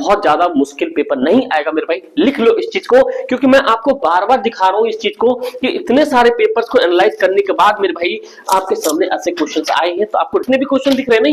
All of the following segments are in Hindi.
बहुत ज्यादा मुश्किल पेपर नहीं आएगा मेरे भाई, लिख लो इस चीज को, क्योंकि मैं आपको बार बार दिखा रहा हूं इस चीज को कि इतने सारे पेपर्स को एनालाइज करने के बाद मेरे भाई आपके सामने ऐसे क्वेश्चंस आए हैं। तो आपको जितने भी क्वेश्चन दिख रहे हैं ना,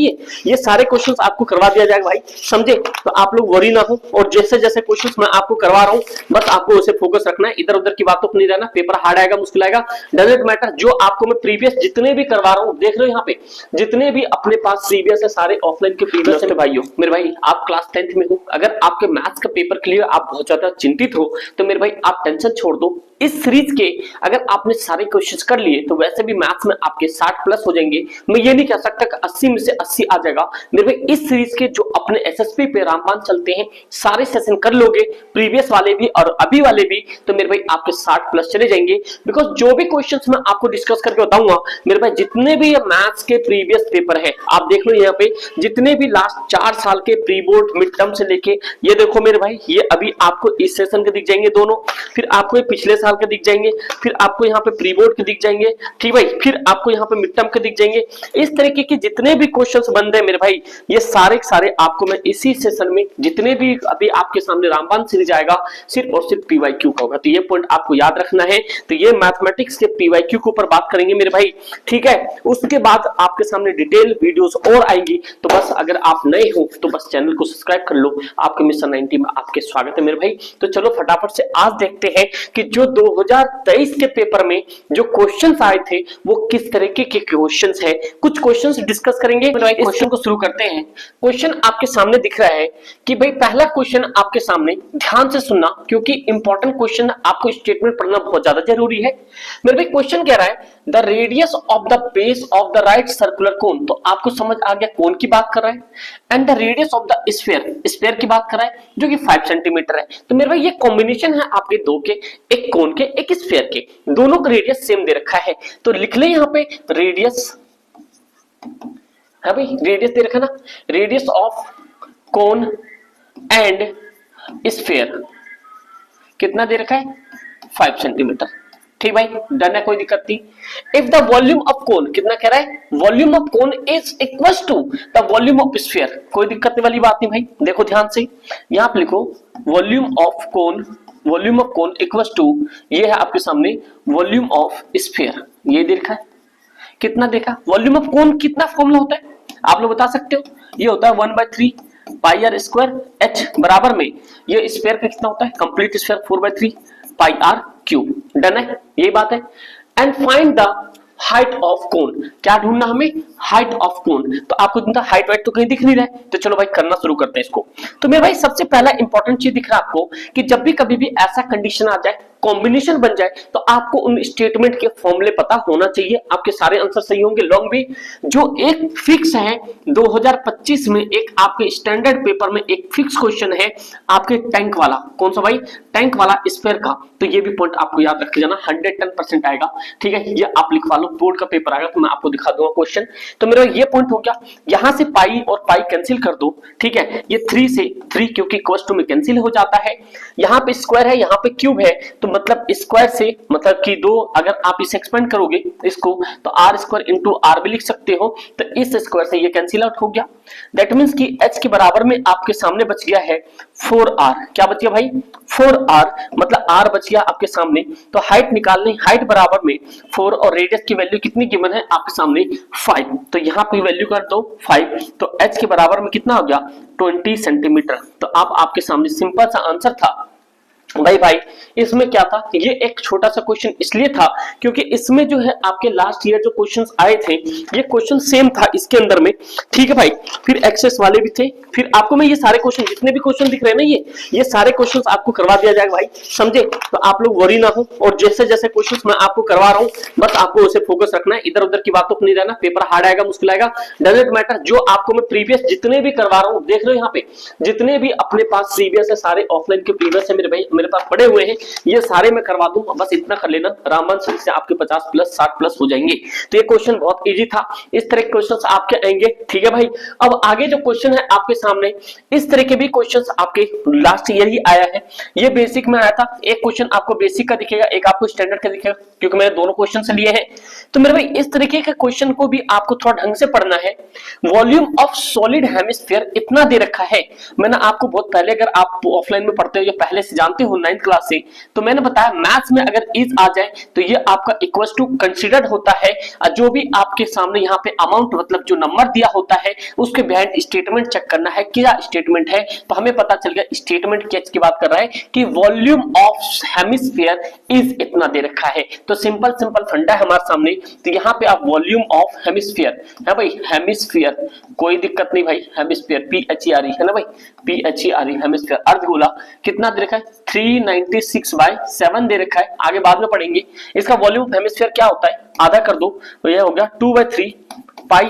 ये सारे क्वेश्चंस आपको करवा दिया जाएगा भाई, समझे? तो आप लोग वरी ना हो, और जैसे जैसे क्वेश्चंस मैं आपको करवा रहा हूं बस आपको उसे फोकस रखना है, इधर उधर की बातों पर नहीं रहना। पेपर हार्ड आएगा मुश्किल आएगा डजंट मैटर, जो आपको मैं प्रीवियस जितने भी करवा रहा हूं देख रहे हो यहाँ पे, जितने भी अपने पास प्रीवियस है सारे ऑफलाइन के प्रीवियस है भाइयों। मेरे भाई आप क्लास 10th में हो, अगर आपके मैथ्स का पेपर क्लियर आप बहुत ज्यादा चिंतित हो तो मेरे भाई आप टेंशन छोड़ दो। इस सीरीज के अगर आपने सारे क्वेश्चंस कर लिए तो वैसे भी मैथ्स में आपके 60 प्लस हो जाएंगे। मैं ये नहीं कह सकता कि 80 में से 80 आ जाएगा मेरे भाई। इस सीरीज के जो अपने एसएसपी पे रामबाण चलते हैं सारे सेशन कर लोगे, प्रीवियस वाले भी और अभी वाले भी, तो मेरे भाई आपके 60 प्लस चले जाएंगे। बिकॉज जो भी क्वेश्चंस मैं आपको डिस्कस करके बताऊंगा मेरे भाई, जितने भी मैथ्स के प्रीवियस पेपर है आप देख लो यहाँ पे, जितने भी लास्ट 4 साल के प्री बोर्ड मिड टर्म से लेके ये देखो मेरे भाई, ये अभी आपको इस सेशन के दिख जाएंगे दोनों, फिर आपको ये पिछले साल के दिख जाएंगे, फिर आपको यहाँ पे प्री बोर्ड के दिख जाएंगे, ठीक भाई, फिर आपको यहाँ पे मिड टर्म के दिख जाएंगे। इस तरीके के जितने भी क्वेश्चंस बन रहे हैं मेरे भाई, ये सारे सारे आपको मैं इसी सेशन में, जितने भी अभी आपके सामने रामबाण सीरीज आएगा सिर्फ और सिर्फ पीवाईक्यू का होगा। तो ये पॉइंट आपको याद रखना है। तो ये मैथमेटिक्स के पीवाईक्यू के ऊपर बात करेंगे मेरे भाई, ठीक है। उसके बाद आपके सामने डिटेल वीडियोस और आएंगी। तो बस अगर आप नए हो तो बस चैनल को सब्सक्राइब कर लो। आपके मिशन 90 में आपके स्वागत है मेरे भाई। तो चलो फटाफट से आज देखते हैं कि जो 2023 के पेपर में जो क्वेश्चंस आए थे वो किस तरीके के क्वेश्चंस हैं। कुछ क्वेश्चंस डिस्कस करेंगे मेरे भाई। क्वेश्चन को शुरू करते हैं। क्वेश्चन आपके सामने दिख रहा है कि भाई पहला क्वेश्चन आपके सामने, ध्यान से सुनना क्योंकि इंपॉर्टेंट क्वेश्चन, आपको स्टेटमेंट पढ़ना बहुत ज्यादा जरूरी है मेरे भाई। क्वेश्चन कह रहा है the radius of the base of the right circular cone, तो आपको समझ आ गया कोन की बात कर रहा है, and the radius of the sphere, sphere की बात कर रहा है जो कि 5 सेंटीमीटर है। तो मेरे भाई ये कॉम्बिनेशन है आपके दो के, एक कोन के एक स्फीयर के, दोनों का रेडियस सेम दे रखा है। तो लिख ले यहाँ पे रेडियस है भाई, रेडियस दे रखा ना, radius of cone and sphere कितना दे रखा है 5 सेंटीमीटर, ठीक भाई, डन है, कोई दिक्कत नहीं। If the volume of cone, कितना कह रहा है, volume of cone is equal to the volume of sphere, कोई दिक्कत वाली बात नहीं भाई। देखो ध्यान से यहाँ पे लिखो volume of cone equal to, ये है आपके सामने वॉल्यूम ऑफ स्फीयर, ये देखा है कितना देखा। वॉल्यूम ऑफ कोन कितना फॉर्मूला होता है आप लोग बता सकते हो, ये होता है 1/3 पाई आर स्क्वायर एच, बराबर में ये स्फीयर का कितना होता है, complete sphere 4/3 pi r cube. Done है, यही बात है। And find the height of cone, क्या ढूंढना हमें, हाइट ऑफ कोन। तो आपको इतना हाइट वाइट तो कहीं दिख नहीं रहा है, तो चलो भाई करना शुरू करते हैं इसको। तो मेरे भाई सबसे पहला इंपॉर्टेंट चीज दिख रहा है आपको कि जब भी कभी भी ऐसा कंडीशन आ जाए, कॉम्बिनेशन बन जाए, तो आपको उन स्टेटमेंट के फॉर्मूले पता होना चाहिए। आपके सारे आंसर सही होंगे लॉन्ग भी। जो एक फिक्स है 2025 में, एक आपके स्टैंडर्ड पेपर में एक फिक्स क्वेश्चन है आपके टैंक वाला, कौन सा भाई, टैंक वाला स्फीयर का। तो ये भी पॉइंट आपको याद रख जाना, 110% आएगा, ठीक है। ये आप लिखवा लो, बोर्ड का पेपर आएगा तो मैं आपको दिखा दूंगा क्वेश्चन। तो मेरा ये पॉइंट हो गया। यहां से पाई और पाई कैंसिल कर दो, ठीक है। ये 3 से 3 क्योंकि इक्वल टू में कैंसिल हो जाता है। यहाँ पे स्क्वायर है, यहाँ पे क्यूब है, तो मतलब स्क्वायर से मतलब कि 2, अगर आप इसे एक्सपेंड करोगे इसको तो आर स्क्वायर इंटू आर भी लिख सकते हो। तो इस स्क्वायर से ये कैंसिल आउट हो गया। दैट मीन्स कि h के बराबर में आपके सामने बच गया है 4r। क्या बच गया भाई, 4r, मतलब r बच गया आपके सामने। तो हाइट निकालनी, हाइट बराबर में 4 और रेडियस की वैल्यू कितनी गिवन है आपके सामने 5, तो यहाँ पे वैल्यू कर दो 5। तो h के बराबर में कितना हो गया 20 सेंटीमीटर। तो अब आपके सामने सिंपल सा आंसर था भाई। इसमें क्या था, ये एक छोटा सा क्वेश्चन इसलिए था क्योंकि इसमें जो है आपके लास्ट ईयर जो क्वेश्चंस आए थे ये क्वेश्चन सेम था इसके अंदर में, ठीक है भाई। फिर एक्सेस वाले भी थे, फिर आपको मैं ये सारे क्वेश्चन, जितने भी क्वेश्चन दिख रहे हैं ना, ये सारे क्वेश्चंस आपको करवा दिया जाएगा भाई, समझे। तो आप लोग वरी ना हो, और जैसे जैसे क्वेश्चंस मैं आपको करवा रहा हूँ बस आपको उसे फोकस रखना है, इधर उधर की बातों पर नहीं रहना। पेपर हार्ड आएगा मुश्किल आएगा डजंट मैटर, जो आपको मैं प्रीवियस जितने भी करवा रहा हूँ देख रहे हो यहाँ पे, जितने भी अपने पास प्रीवियस है सारे ऑफलाइन के प्रीवियस है मेरे भाई। मेरे पास पड़े हुए हैं, ये सारे मैं करवा दूं, बस इतना कर लेना, रामबन से आपके 50 प्लस 60 प्लस हो जाएंगे। तो ये क्वेश्चन बहुत इजी था, इस तरह के क्वेश्चंस आपके आएंगे, ठीक है भाई। अब आगे जो क्वेश्चन है आपके सामने, इस तरह के भी क्वेश्चंस आपके लास्ट ईयर ही आया है, ये बेसिक में आया था। एक क्वेश्चन आपको बेसिक का दिखेगा, एक आपको स्टैंडर्ड का दिखेगा, क्योंकि मैंने दोनों क्वेश्चन से लिए हैं। तो मेरे भाई इस तरीके के क्वेश्चन को भी आपको थोड़ा ढंग से पढ़ना है। वॉल्यूम ऑफ सॉलिड हेमिस्फीयर इतना दे रखा है, मैंने आपको बहुत पहले, अगर आप ऑफलाइन में पढ़ते हो या पहले से जानते हो 9th क्लास से, तो मैंने बताया मैथ्स में अगर इज आ जाए तो ये आपका इक्वल्स टू कंसीडर्ड होता है, जो भी आपके सामने यहाँ पे अमाउंट मतलब जो नंबर दिया होता है उसके बिहाइंड स्टेटमेंट चेक करना है, क्या स्टेटमेंट है। तो हमें पता चल गया स्टेटमेंट की बात कर रहा है कि वॉल्यूम ऑफ हेमिस्फीयर इज इतना दे रखा है। तो सिंपल सिंपल फंडा है हमारे सामने। तो यहाँ पे आप वॉल्यूम ऑफ हेमिस्फीयर है भाई, हेमिस्फीयर कोई दिक्कत नहीं भाई, हेमिस्फीयर PHERE है ना भाई, PHERE हेमिस्फीयर अर्धगोला कितना दे रखा है 396/7 दे रखा है, आगे बाद में पढ़ेंगे। इसका वॉल्यूम ऑफ हेमिस्फीयर क्या होता है, आधा कर दो तो यह हो गया 2/3 पाई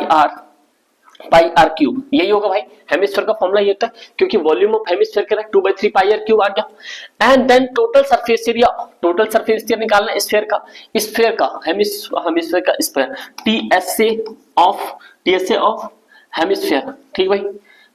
आर क्यूब, यही होगा भाई। हेमिस्फीयर का फॉर्मूला ये होता है, क्योंकि वॉल्यूम ऑफ हेमिस्फीयर क्या है 2/3 पाई आर क्यूब आ गया। And then total surface area निकालना है स्फीयर का हेमिस्फीयर का स्फीयर, TSA ऑफ हेमिस्फीयर, ठीक भाई,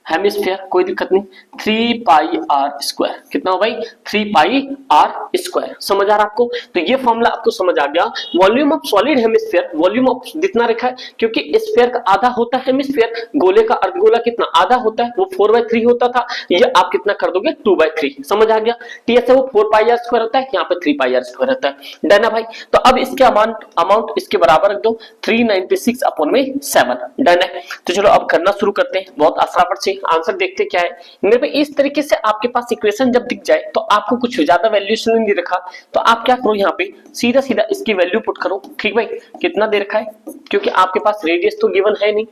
हेमिस्फीयर कोई दिक्कत नहीं, 3πr², कितना हो भाई 3πr², समझ आ रहा आपको। तो ये फॉर्मूला आपको समझ आ गया। Volume of solid hemisphere, volume of जितना रखा है, क्योंकि स्फीयर का आधा होता है हेमिस्फीयर, गोले का अर्धगोला कितना आधा होता है, वो 4/3 होता था, ये आप कितना कर दोगे 2/3, समझ आ गया। TSA वो 4πr² होता है, यहाँ पे 3πr² होता है, डन है भाई। तो अब इसके अमाउंट इसके बराबर रख दो 396/7, डन है। तो चलो अब करना शुरू करते हैं, बहुत आसान से आंसर देखते क्या है मेरे पे। इस तरीके से आपके पास इक्वेशन जब दिख जाए तो आपको कुछ ज्यादा वैल्यूएशन नहीं रखा, तो आप क्या करो यहाँ पे सीधा सीधा इसकी वैल्यू पुट करो, ठीक भाई। कितना दे रखा है, क्योंकि आपके पास रेडियस तो गिवन है नहीं,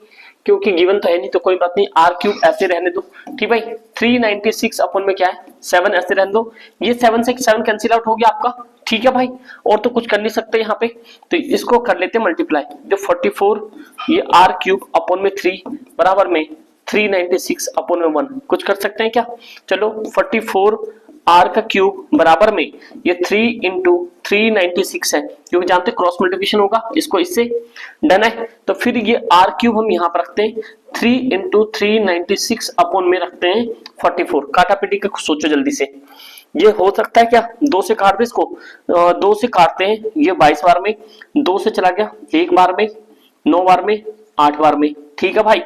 क्योंकि गिवन तो है नहीं तो कोई बात नहीं, r³ ऐसे रहने दो, ठीक भाई। 396 अपन में क्या है 7 ऐसे रहने दो, ये 7 से 7 कैंसिल आउट हो गया आपका, ठीक है भाई। और तो कुछ कर नहीं सकते यहाँ पे, तो इसको कर लेते मल्टीप्लाई, जो 44 ये r³ अपन में 3 बराबर में 396 अपन में 1, कुछ कर सकते हैं क्या। चलो 44 r का क्यूब बराबर में ये 3 इंटू 396 है, क्योंकि जानते क्रॉस मल्टीप्लिकेशन होगा इसको इससे, डन है। तो फिर ये r³ हम यहाँ पर रखते हैं 3 इंटू 396 अपन में रखते हैं 44, काटा पीटी का सोचो जल्दी से, ये हो सकता है क्या 2 से काट दे इसको, 2 से काटते हैं, ये 22 बार में, 2 से चला गया 1 बार में, 9 बार में, 8 बार में, ठीक है भाई।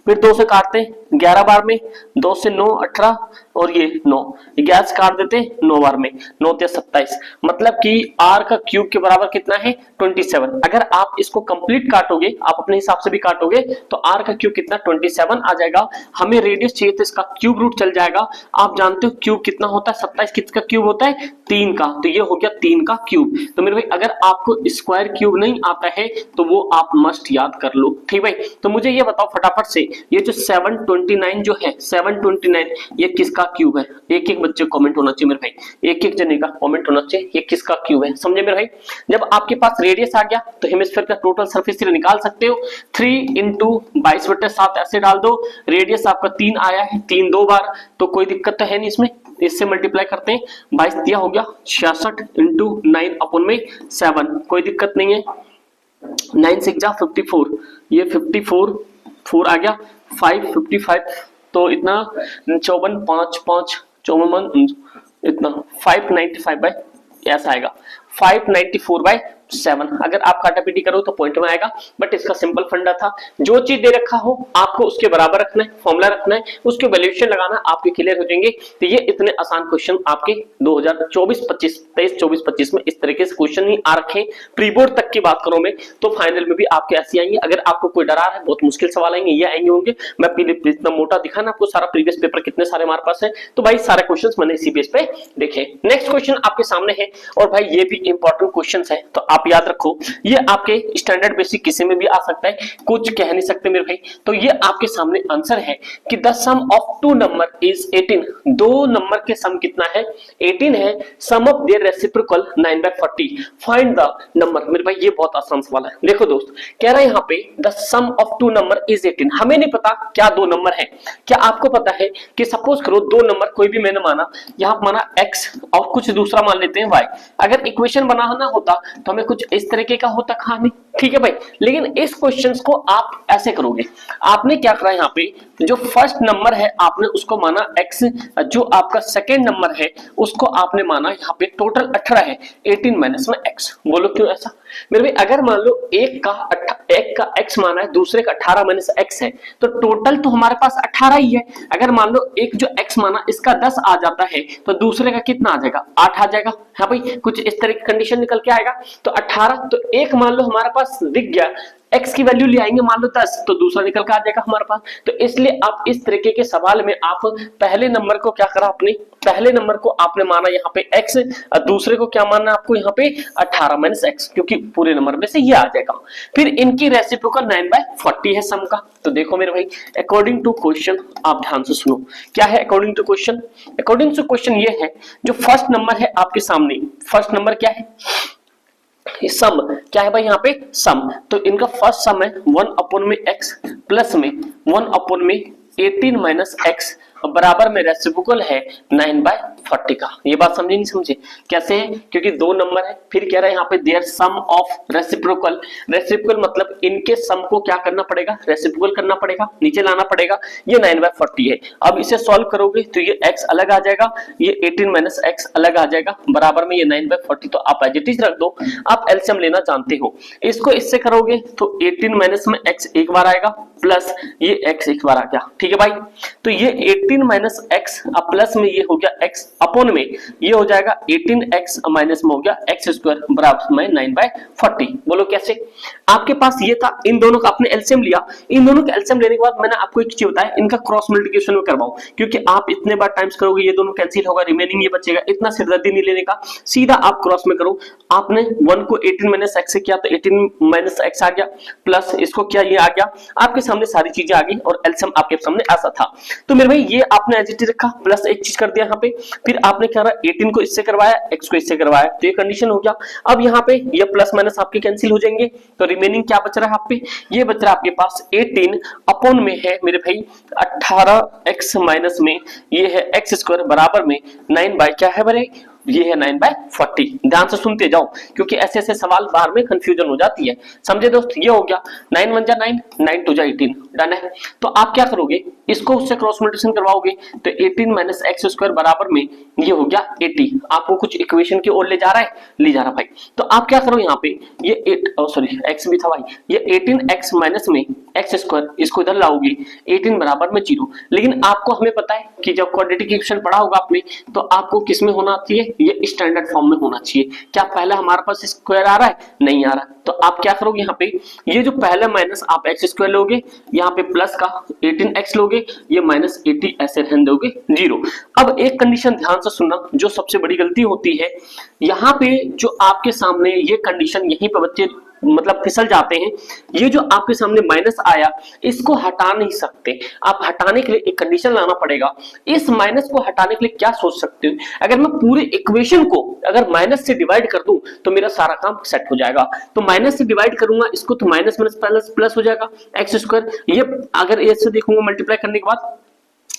फिर 2 से काटते हैं 11 बार में, 2 से 9 18 और ये 9, 11 से काट देते हैं 9 बार में, 9 × 27, मतलब कि r का क्यूब के बराबर कितना है 27। अगर आप इसको कंप्लीट काटोगे, आप अपने हिसाब से भी काटोगे, तो r का क्यूब कितना 27 आ जाएगा। हमें रेडियस चाहिए तो इसका क्यूब रूट चल जाएगा। आप जानते हो क्यूब कितना होता है 27, किसका क्यूब होता है 3 का, तो ये हो गया 3 का क्यूब। तो मेरे भाई अगर आपको स्क्वायर क्यूब नहीं आता है तो वो आप मस्ट याद कर लो, ठीक भाई। तो मुझे ये बताओ फटाफट से, ये जो 729 जो है 729 ये किसका क्यूब है, एक एक बच्चे कमेंट होना चाहिए मेरे भाई, एक एक जने का कमेंट होना चाहिए, ये किसका क्यूब है, समझे मेरे भाई। जब आपके पास रेडियस आ गया तो हेमिस्फीयर का टोटल सरफेस एरिया निकाल सकते हो, 3 इंटू 22/7 ऐसे डाल दो, रेडियस आपका 3 आया है, 3 2 बार, तो कोई दिक्कत तो है नहीं इसमें, इससे मल्टीप्लाई करते हैं, 22 दिया हो गया 66 इंटू 9 अपन में 7, कोई दिक्कत नहीं है, 9 6 जा 54, ये 54 4 आ गया 5 55, तो इतना 54 5 5 54 इतना 595 ऐसा आएगा, 594/7। अगर आप काटापीटी करो तो पॉइंट में आएगा, बट इसका सिंपल फंडा था, जो चीज दे रखा हो आपको उसके बराबर रखना है, फॉर्मूला रखना है, उसके वैल्यूएशन लगाना, आपके क्लियर हो जाएंगे। तो ये इतने आसान क्वेश्चन आपके 2024-25 में इस तरीके से क्वेश्चन ही आ रखे। प्री बोर्ड तक की बात करूं मैं तो फाइनल में भी आपके ऐसे आएंगे। अगर आपको कोई डरा है बहुत मुश्किल सवाल आएंगे, ये आएंगे होंगे, मैं इतना मोटा दिखा ना आपको सारा प्रीवियस पेपर कितने सारे हमारे पास है, तो भाई सारे क्वेश्चन मैंने इसी बेस पे देखे। नेक्स्ट क्वेश्चन आपके सामने है, और भाई ये भी इंपॉर्टेंट क्वेश्चन है, तो आप याद रखो, ये आपके स्टैंडर्ड बेसिक किसी में भी आ सकता है, कुछ कह नहीं सकते मेरे भाई। तो ये आपके सामने आंसर है कि the sum of two number is 18, दो नंबर के सम कितना है 18 है, sum of their reciprocal 9/40, find the number. मेरे भाई ये बहुत आसान सवाल है। देखो दोस्त, कह रहा है यहाँ पे the sum of two number is 18, हमें नहीं पता क्या दो नंबर है। क्या आपको पता है कि सपोज करो दो नंबर कोई भी मैंने माना, यहाँ माना x और कुछ दूसरा मान लेते हैं y, अगर इक्वेशन बनाना होता तो हमें कुछ इस तरीके का होता कहानी, ठीक है भाई। लेकिन इस क्वेश्चंस को आप ऐसे करोगे, आपने क्या करा यहाँ पे, जो फर्स्ट नंबर है आपने उसको माना x, जो आपका सेकेंड नंबर है उसको आपने माना यहाँ पे टोटल 18 है, 18 माइनस में x। बोलो क्यों ऐसा मेरे भाई? अगर मान लो एक का x माना है, दूसरे का 18 माइनस x है, तो टोटल तो हमारे पास 18 ही है। अगर मान लो एक जो x माना इसका 10 आ जाता है, तो दूसरे का कितना आ जाएगा 8 आ जाएगा। हाँ भाई, कुछ इस तरह की कंडीशन निकल के आएगा। तो 18, तो एक मान लो हमारे पास दिख गया, x की वैल्यू ले आएंगे मान लो 10, तो दूसरा निकल के आ जाएगा हमारे पास। तो इसलिए आप इस तरीके के सवाल में आप पहले नंबर को क्या करा, आपने पहले नंबर को आपने माना यहाँ पे x, दूसरे को क्या मानना आपको यहाँ पे 18 माइनस x, क्योंकि पूरे नंबर में से ये आ जाएगा। फिर इनकी रेसिप्रोकल 9/40 है सम का। तो देखो मेरे भाई, अकॉर्डिंग टू क्वेश्चन, आप ध्यान से सुनो क्या है according to question. According to question ये है, जो फर्स्ट नंबर है आपके सामने, फर्स्ट नंबर क्या है, सम क्या है भाई यहाँ पे सम। तो इनका फर्स्ट सम है 1/x प्लस में 1/18 माइनस x बराबर में रेसिप्रोकल है 9/40 का। ये बात समझे नहीं समझे? कैसे है? क्योंकि दो नंबर है, फिर कह रहा है यहाँ पे there sum of reciprocal, reciprocal मतलब इनके सम को क्या करना पड़ेगा, रेसिप्रोकल करना पड़ेगा, नीचे लाना पड़ेगा। ये 9/40 है। अब इसे सॉल्व करोगे तो ये x अलग आ जाएगा, ये 18 माइनस x अलग आ जाएगा, बराबर में ये 9/40। तो आप एज इट इज रख दो, आप एलसीएम लेना जानते हो। इसको इससे करोगे तो 18 माइनस में x एक बार आएगा, प्लस ये x एक बार आ गया, ठीक है भाई। तो ये 18 माइनस x अब प्लस में ये हो गया x अपॉन में ये हो जाएगा 18x माइनस में हो गया x स्क्वायर बराबर में 9/40। बोलो कैसे? आपके पास ये था, इन दोनों का आपने एलसीएम लिया, इन दोनों का एलसीएम लेने के बाद मैंने आपको एक चीज बताया, इनका क्रॉस मल्टीप्लिकेशन में करवाओ, क्योंकि आप इतने बार टाइम्स करोगे ये दोनों कैंसिल होगा, रिमेनिंग ये बचेगा। इतना सिरदर्दी नहीं लेने का, सीधा आप क्रॉस में करो। आपने 1 को 18 माइनस x से किया तो 18 माइनस x आ गया, प्लस इसको क्या ये आ गया, आपके सामने सारी चीजें आ गई और एलसीएम आपके सामने ऐसा था। तो मेरे भाई ये आपने एज इट इज रखा, प्लस एक चीज कर दिया यहाँ पे, फिर आपने क्या करा 18 को इससे करवाया, x को इससे करवाया, तो ये कंडीशन हो गया। अब यहाँ पे ये प्लस माइनस आपके कैंसिल हो जाएंगे, तो रिमेनिंग क्या बच रहा है आप पे, ये बच रहा है आपके पास 18 अपॉन में है मेरे भाई 18x माइनस में ये है x स्क्वायर बराबर में 9 बाय क्या है बरे, ये है 9/40। ध्यान से सुनते जाओ, क्योंकि ऐसे ऐसे सवाल बाहर में कंफ्यूजन हो जाती है। समझे दोस्त? ये हो गया 9 1 जा 9, 9 2 जा 18, डन है। तो आप क्या करोगे, इसको उससे क्रॉस मल्टीप्लिकेशन करवाओगे तो 18 माइनस x स्क्वायर बराबर में ये हो गया 80। आपको कुछ इक्वेशन की ओर ले जा रहा है, ले जा रहा भाई। तो आप क्या करो यहाँ पे, ये 8 सॉरी x भी था भाई, ये 18x माइनस में x स्क्वायर, इसको इधर लाओगे 18 बराबर में 0। लेकिन आपको हमें पता है कि जब क्वाड्रेटिक इक्वेशन पढ़ा होगा आपने, तो आपको किस में होना चाहिए, ये स्टैंडर्ड फॉर्म में होना चाहिए। क्या पहला हमारे पास स्क्वायर आ रहा है, नहीं आ रहा, तो आप क्या करोगे यहाँ पे, ये जो पहला माइनस आप x स्क्वायर लोगे, यहाँ पे प्लस का 18x लोगे, ये माइनस 80 ऐसे रहने दोगे 0। अब एक कंडीशन ध्यान से सुनना, जो सबसे बड़ी गलती होती है यहाँ पे, जो आपके सामने ये कंडीशन यहीं पे बच्चे मतलब फिसल जाते हैं। ये जो आपके सामने माइनस आया, इसको हटा नहीं सकते, आप हटाने के लिए एक कंडीशन लाना पड़ेगा। इस माइनस को हटाने के लिए क्या सोच सकते हो, अगर मैं पूरे इक्वेशन को अगर माइनस से डिवाइड कर दूं तो मेरा सारा काम सेट हो जाएगा। तो माइनस से डिवाइड करूंगा इसको, तो माइनस माइनस प्लस प्लस हो जाएगा एक्स स्क्वायर। ये अगर ऐसे देखूंगा मल्टीप्लाई करने के बाद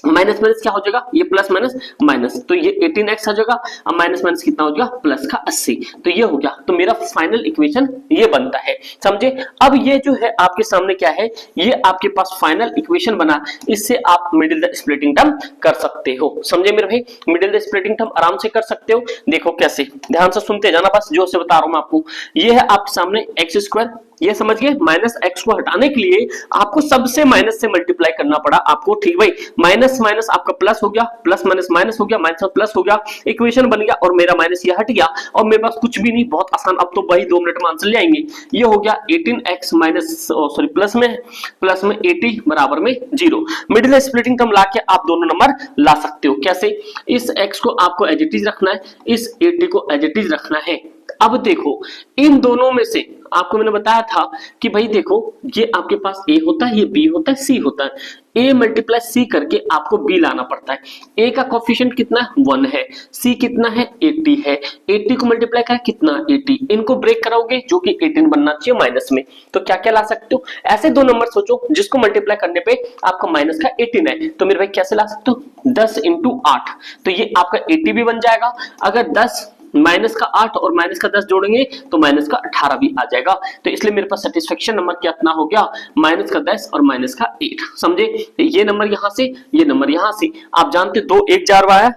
माइनस माइनस क्या हो जाएगा, ये प्लस माइनस माइनस, तो ये 18x आ जाएगा, अब माइनस माइनस कितना हो जाएगा, प्लस का 80। तो ये हो गया, तो मेरा फाइनल इक्वेशन ये बनता है। समझे? अब ये जो है आपके सामने क्या है, ये आपके पास फाइनल इक्वेशन बना, इससे आप मिडिल द स्प्लिटिंग टर्म कर सकते हो। समझे मेरे भाई? मिडिल द स्प्लिटिंग टर्म आराम से कर सकते हो। देखो कैसे, ध्यान से सुनते जाना, बस जो से बता रहा हूं मैं आपको। ये है आपके सामने एक्स स्क्वायर, ये समझ गए, माइनस एक्स को हटाने के लिए आपको सबसे माइनस से मल्टीप्लाई करना पड़ा आपको, ठीक भाई। माइनस माइनस आपका प्लस हो गया, प्लस माइनस माइनस हो गया, माइनस प्लस हो गया, इक्वेशन बन गया और मेरा माइनस ये हट गया और मेरे पास कुछ भी नहीं, बहुत आसान। अब तो वही 2 मिनट में आंसर ले आएंगे। ये हो गया 18x माइनस सॉरी प्लस में 80 बराबर में 0। मिडिल स्प्लिटिंग टर्म लाके आप दोनों नंबर ला सकते हो। कैसे? इस x को आपको एज इट इज रखना है, इस 80 को एज इट इज रखना है। अब देखो इन दोनों में से आपको मैंने बताया था कि भाई देखो ये आपके पास ए होता है, ये बी होता है, सी होता है। ए मल्टीप्लाई सी करके आपको बी लाना पड़ता है। ए का कोफिशिएंट कितना है 1 है, सी कितना है 80 है, 80 को मल्टीप्लाई करें कितना 80, इनको ब्रेक कराओगे जो कि 18 बनना चाहिए माइनस में। तो क्या क्या ला सकते हो, ऐसे दो नंबर सोचो जिसको मल्टीप्लाई करने पे आपका माइनस का 18 है, तो मेरे भाई कैसे ला सकते हो 10 इंटू 8, तो ये आपका 80 भी बन जाएगा। अगर 10 माइनस का 8 और माइनस का 10 जोड़ेंगे तो माइनस का 18 भी आ जाएगा। तो इसलिए मेरे पास सेटिस्फेक्शन नंबर कितना हो गया माइनस का 10 और माइनस का 8, समझे। ये नंबर यहां से, ये नंबर यहां से, आप जानते 2 एक जार हुआ है,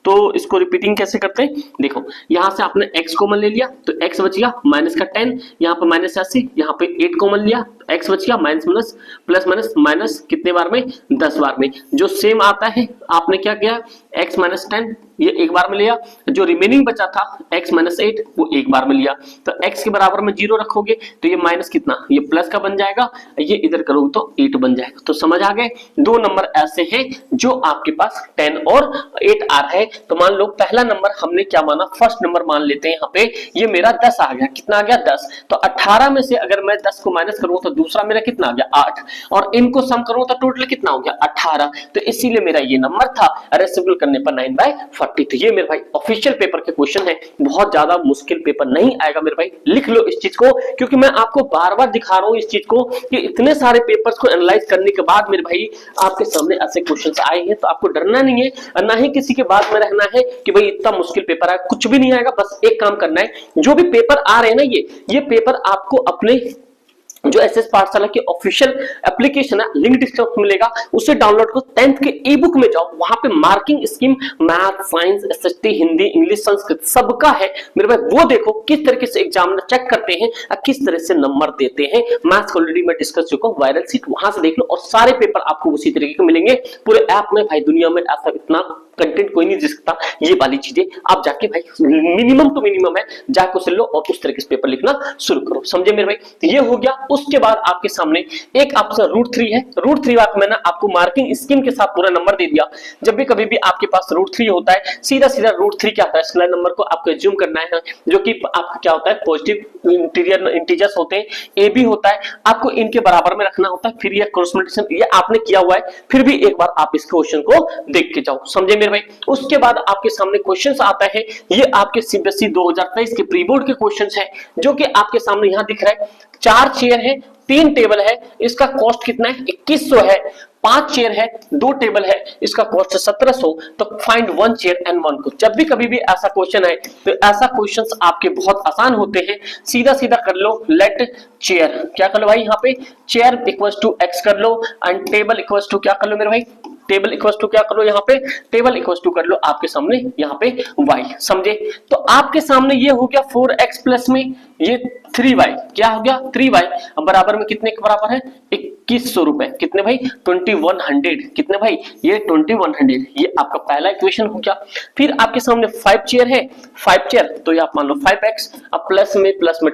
तो इसको रिपीटिंग कैसे करते हैं, देखो यहां से आपने x कॉमन ले लिया तो x बच गया माइनस का 10, यहाँ पे माइनस 80, यहाँ पे 8 कॉमन लिया x बच गया minus minus plus minus minus कितने बार में 10 बार में, जो सेम आता है आपने क्या किया x माइनस 10 ये एक बार में लिया, जो रिमेनिंग बचा था x माइनस 8 वो एक बार में लिया। तो x के बराबर में 0 रखोगे तो ये माइनस कितना, ये प्लस का बन जाएगा, ये इधर करोगे तो 8 बन जाएगा। तो समझ आ गए, दो नंबर ऐसे हैं जो आपके पास 10 और 8 आ रहा है। तो मान लो पहला नंबर हमने क्या माना, फर्स्ट नंबर मान लेते हैं यहाँ पे, ये मेरा 10 आ गया, कितना आ गया 10, तो 18 में से अगर मैं 10 को माइनस करूं तो दूसरा मेरा कितना आ गया 8, और इनको सम करूं तो टोटल कितना हो गया 18, तो इसीलिए मेरा ये नंबर था। रेसिप्रोकल करने पर 9/40। तो ये मेरे भाई ऑफिशियल पेपर के क्वेश्चन है, बहुत ज्यादा मुश्किल पेपर नहीं आएगा मेरे भाई, लिख लो इस चीज को, क्योंकि मैं आपको बार बार दिखा रहा हूं इस चीज को कि इतने सारे पेपर्स को एनालाइज करने के बाद मेरे भाई आपके सामने ऐसे क्वेश्चंस आए हैं, तो आपको डरना नहीं है और ना ही किसी के बात में रहना है कि भाई इतना मुश्किल पेपर आया, कुछ भी नहीं आएगा। बस एक काम करना है, जो भी पेपर आ रहे हैं ना ये पेपर आपको अपने जो एसएस पाठशाला की ऑफिशियल एप्लीकेशन है, लिंक डिस्क्रिप्शन में मिलेगा, उसे डाउनलोड करो। 10th के ई बुक में जाओ, वहां पे marking scheme math, science, SST, Hindi, English, Sanskrit सबका है मेरे भाई, वो देखो किस तरीके से एग्जामिनर चेक करते हैं और किस तरह से नंबर देते हैं। मैथ्स ऑलरेडी मैं डिस्कस चुका हूं, वायरल सीट वहां से देख लो, और सारे पेपर आपको उसी तरीके के मिलेंगे पूरे ऐप में। भाई दुनिया में ऐसा इतना कंटेंट कोई नहीं दे सकता, ये वाली चीजें आप जाके भाई मिनिमम टू मिनिमम है जाके उसे लो और उस तरीके से पेपर लिखना शुरू करो, समझे मेरे भाई। तो ये हो गया। उसके बाद आपके सामने एक आपका √3 है। √3 बात मैंने आपको मार्किंग स्कीम के साथ पूरा नंबर दे दिया। जब भी कभी भी आपके पास √3 होता है, सीधा सीधा √3 क्या होता है, स्लैश नंबर को आपको एज्यूम करना है, जो कि आपका क्या होता है पॉजिटिव इंटीजर्स होते हैं, ए बी होता है, आपको इनके बराबर में रखना होता है। फिर ये क्रॉस ये आपने किया हुआ है, फिर भी एक बार आप इस क्वेश्चन को देख के जाओ, समझे मेरे भाई। उसके बाद आपके सामने क्वेश्चंस आता है, ये आपके सीबीएसई 2023 के प्री बोर्ड के क्वेश्चंस हैं, जो कि आपके सामने यहां दिख रहा है। 4 चेयर है, 3 टेबल है, इसका कॉस्ट कितना है 2100 है। 5 चेयर है, 2 टेबल है, इसका कॉस्ट है 1700। तो फाइंड 1 चेयर एंड 1 को। जब भी कभी भी ऐसा क्वेश्चन है तो ऐसा क्वेश्चंस आपके बहुत आसान होते हैं, सीधा सीधा कर लो। लेट चेयर क्या कर लो भाई, यहाँ पे चेयर इक्वल्स टू x कर लो, एंड टेबल इक्वल्स टू क्या कर लो मेरे भाई, टेबल इक्वल्स टू क्या कर लो, यहाँ पे टेबल इक्वल्स टू कर लो आपके सामने यहाँ पे y, समझे। तो आपके सामने ये हो गया 4x प्लस में ये 3y, क्या हो गया 3y, अब बराबर में कितने के बराबर है 2100 रुपए, कितने भाई 2100, कितने भाई ये 2100, ये आपका पहला इक्वेशन हो गया। फिर आपके सामने 5 चेयर है, 5 चेयर तो ये आप मान लो 5x, अब प्लस में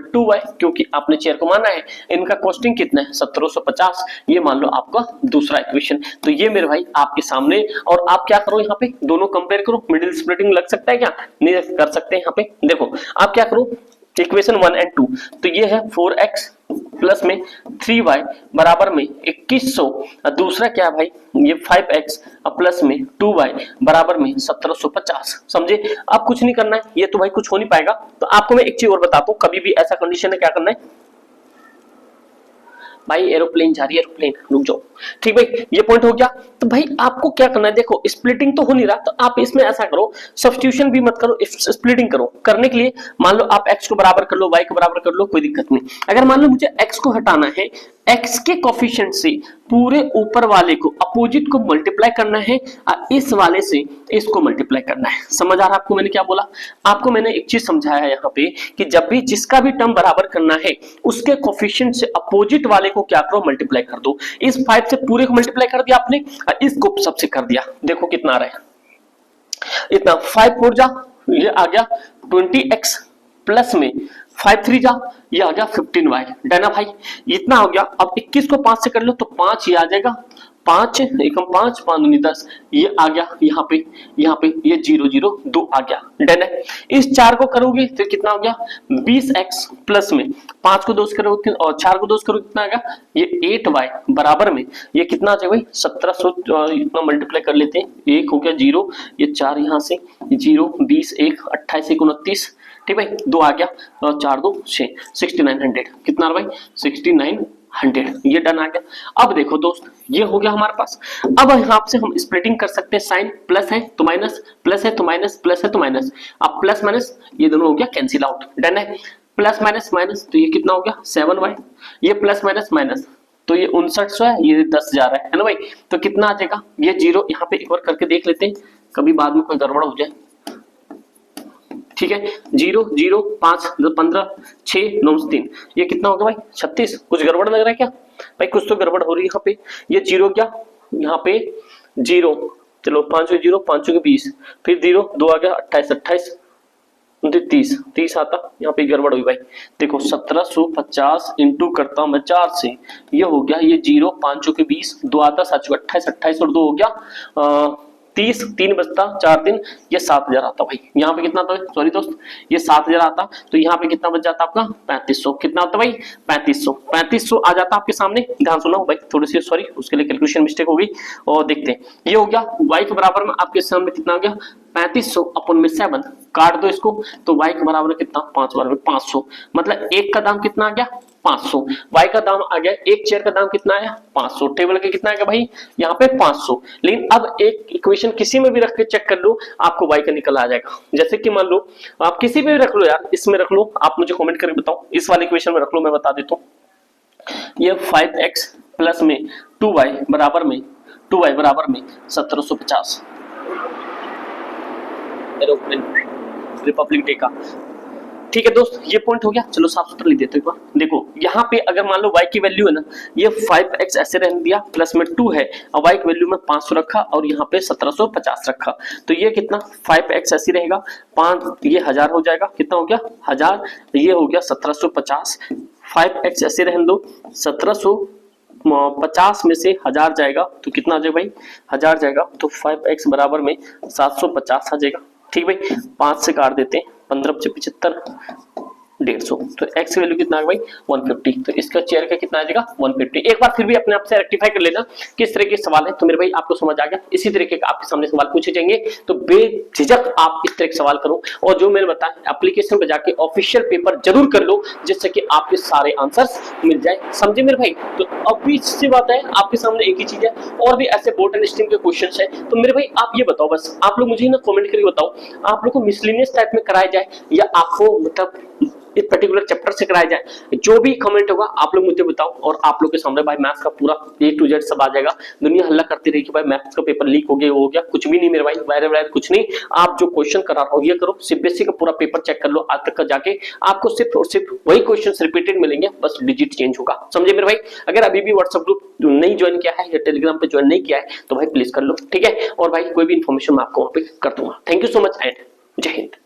2y, क्योंकि आपने चेयर को माना है, इनका कॉस्टिंग कितना है 1750, ये मान लो आपका दूसरा इक्वेशन। तो ये मेरे भाई आपके सामने, और आप क्या करो यहाँ पे दोनों कंपेयर करो, मिडिल स्प्लिटिंग लग सकता है क्या, नहीं कर सकते। यहाँ पे देखो आप क्या करो, इक्वेशन 1 एंड 2, तो ये है 4x प्लस में 3y बराबर में 2100, और दूसरा क्या है भाई ये 5x प्लस में 2y बराबर में 1750, समझे। अब कुछ नहीं करना है, ये तो भाई कुछ हो नहीं पाएगा। तो आपको मैं एक चीज और बताता हूँ, कभी भी ऐसा कंडीशन है क्या करना है भाई, एरोप्लेन जा रही है, एरोप्लेन रुक जाओ, ठीक भाई, ये पॉइंट हो गया। तो भाई आपको क्या करना है, देखो स्प्लिटिंग तो हो नहीं रहा, तो आप इसमें ऐसा करो, सब्स्टिट्यूशन भी मत करो, स्प्लिटिंग करो। करने के लिए मान लो आप x को बराबर कर लो, y को बराबर कर लो, कोई दिक्कत नहीं। अगर मान लो मुझे x को हटाना है, x के कोफिशिएंट से पूरे ऊपर वाले को अपोजिट को मल्टीप्लाई करना है, और इस वाले से इसको मल्टीप्लाई करना है। समझ आ रहा है आपको मैंने क्या बोला, आपको मैंने एक चीज समझाया है यहाँ पे कि जब भी जिसका भी टर्म बराबर करना है, उसके कोफिशिएंट से अपोजिट वाले को क्या करो मल्टीप्लाई कर दो। इस 5 से पूरे को मल्टीप्लाई कर दिया आपने, और इसको सबसे कर दिया, देखो कितना आ रहा है, इतना 5 4 जा, ये आ गया 20x प्लस में 5 3 जा, ये आ गया 15y, डना भाई इतना हो गया। अब 21 को 5 से कर लो तो 5 ये आ जाएगा, 5 एकम 5 5 दूनी 10, ये आ गया यहाँ पे ये 0 0 2 आ गया। डन है। इस 4 को करोगे तो कितना हो गया 20x प्लस में 5 को 2 से करोगे और 4 को 2 से करोगे कितना आ गया ये 8y बराबर में ये कितना आ जाएगा भाई 1700 इतना मल्टीप्लाई कर लेते हैं, 1 हो गया 0, ये 4 यहाँ से 0 20 1 28 1 29, ठीक भाई 2 आ गया और 4 2 6 6900 कितना भाई 6900, ये डन आ गया। अब देखो दोस्त ये हो गया हमारे पास। अब यहाँ से हम स्प्लिटिंग कर सकते हैं, साइन प्लस है तो माइनस, प्लस है तो माइनस, प्लस है तो माइनस, अब प्लस माइनस ये दोनों हो गया कैंसिल आउट। डन है। प्लस माइनस माइनस तो ये कितना हो गया 7y, ये प्लस माइनस माइनस तो ये 5900 है, ये 10 जा रहा है ना भाई, तो कितना आ जाएगा ये 0 यहाँ पे एक बार करके देख लेते हैं, कभी बाद में कोई गड़बड़ हो जाए। ठीक है 0 0 5 15 6 9 3 ये कितना हो गया भाई 36, कुछ गड़बड़ लग रहा है क्या भाई, कुछ तो गड़बड़ हो रही है यहाँ पे। ये 0 क्या यहाँ पे 0, चलो 5 0 5 के 20, फिर 0 2 आ गया 28 28 30 आता, यहाँ पे गड़बड़ हुई भाई। देखो 1750 इंटू करता हूं मैं 4 से, ये हो गया ये 0 5 के 20 2 आता 7 28 28 और 2 हो गया 30, 3 बचता 4 दिन, ये 7000 आता भाई। यहाँ पे कितना आता है सॉरी दोस्त, ये 7000 आता तो यहाँ पे कितना बच जाता आपका 3500, कितना आता भाई 3500 आ जाता आपके सामने। ध्यान सुना भाई, थोड़ी सी सॉरी उसके लिए कैलकुलेशन मिस्टेक हो गई, और देखते हैं ये हो गया y के बराबर में आपके सामने कितना हो गया 3500 अपन में 7 काट दो इसको तो y के बराबर कितना 5 बराबर 500, मतलब एक का दाम कितना आ गया 500, y का दाम आ गया, एक चेयर का दाम कितना आया 500, टेबल का कितना आ गया भाई यहाँ पे 500। लेकिन अब एक इक्वेशन किसी में भी रख के चेक कर लो आपको y का निकल आ जाएगा। जैसे कि मान लो आप किसी में भी रख लो यार, इसमें रख लो, आप मुझे कमेंट करके बताओ, इस वाले इक्वेशन में रख लो, मैं बता देता हूँ। ये 5x प्लस में 2y बराबर में 1750 रिपब्लिक डे का। ठीक है दोस्त ये पॉइंट हो गया, चलो साफ सुथरा लिख देते हैं। देखो यहाँ पे अगर मान लो y की वैल्यू है ना, ये 5x ऐसे रहने दिया प्लस में 2 है और y की वैल्यू में 500 रखा और यहाँ पे 1750 रखा, तो ये कितना 5x ऐसे रहेगा 5 ये 1000 हो जाएगा, कितना हो गया 1000, ये हो गया 1750, 5x ऐसे रहने दो 1750 में से 1000 जाएगा तो कितना आ जाएगा भाई 1000 जाएगा, तो 5x बराबर में 750 आ जाएगा। ठीक भाई 5 से काट देते हैं, 15 75 150, तो x की वैल्यू कितना है भाई 150, तो इसका चेयर का कितना आ जाएगा 150। एक बार फिर भी अपने आप से रेक्टिफाई कर लेना किस तरह के सवाल है, तो मेरे भाई आपको समझ आ गया। इसी तरीके का आपके सामने सवाल पूछे जाएंगे तो बेझिझक आप इस तरह के सवाल करो, और जो मैंने बताया एप्लीकेशन पे जाके ऑफिशियल पेपर जरूर कर लो जिससे कि आपके सारे आंसर्स मिल जाए, समझे मेरे भाई। तो अभी सी बात है आपके सामने एक ही चीज है, और भी ऐसे बोर्ड एंड स्ट्रीम के क्वेश्चन है, तो मेरे भाई आप ये बताओ, बस आप लोग मुझे ना कमेंट करके बताओ आप लोग को मिसलिनियस टाइप में कराया जाए या आपको मतलब इस पर्टिकुलर चैप्टर से कराया जाए, जो भी कमेंट होगा आप लोग मुझे बताओ, और आप लोग के सामने भाई मैथ्स का पूरा A to Z सब आ जाएगा। दुनिया हल्ला करती रहेगी भाई मैथ्स का पेपर लीक हो गया हो गया, कुछ भी नहीं मेरे भाई, वायरल कुछ नहीं, आप जो क्वेश्चन करा रहा हो ये करो, सीबीएसई का पूरा पेपर चेक कर लो आज तक का जाके, आपको सिर्फ और सिर्फ वही क्वेश्चन रिपीटेड मिलेंगे, बस डिजिट चेंज होगा, समझे मेरे भाई। अगर अभी भी व्हाट्सएप ग्रुप नहीं ज्वाइन किया है या टेलीग्राम पे ज्वाइन नहीं किया है तो भाई प्लीज कर लो, ठीक है। और भाई कोई भी इन्फॉर्मेशन मैं आपको वहां पे कर दूंगा। Thank you so much and जय हिंद।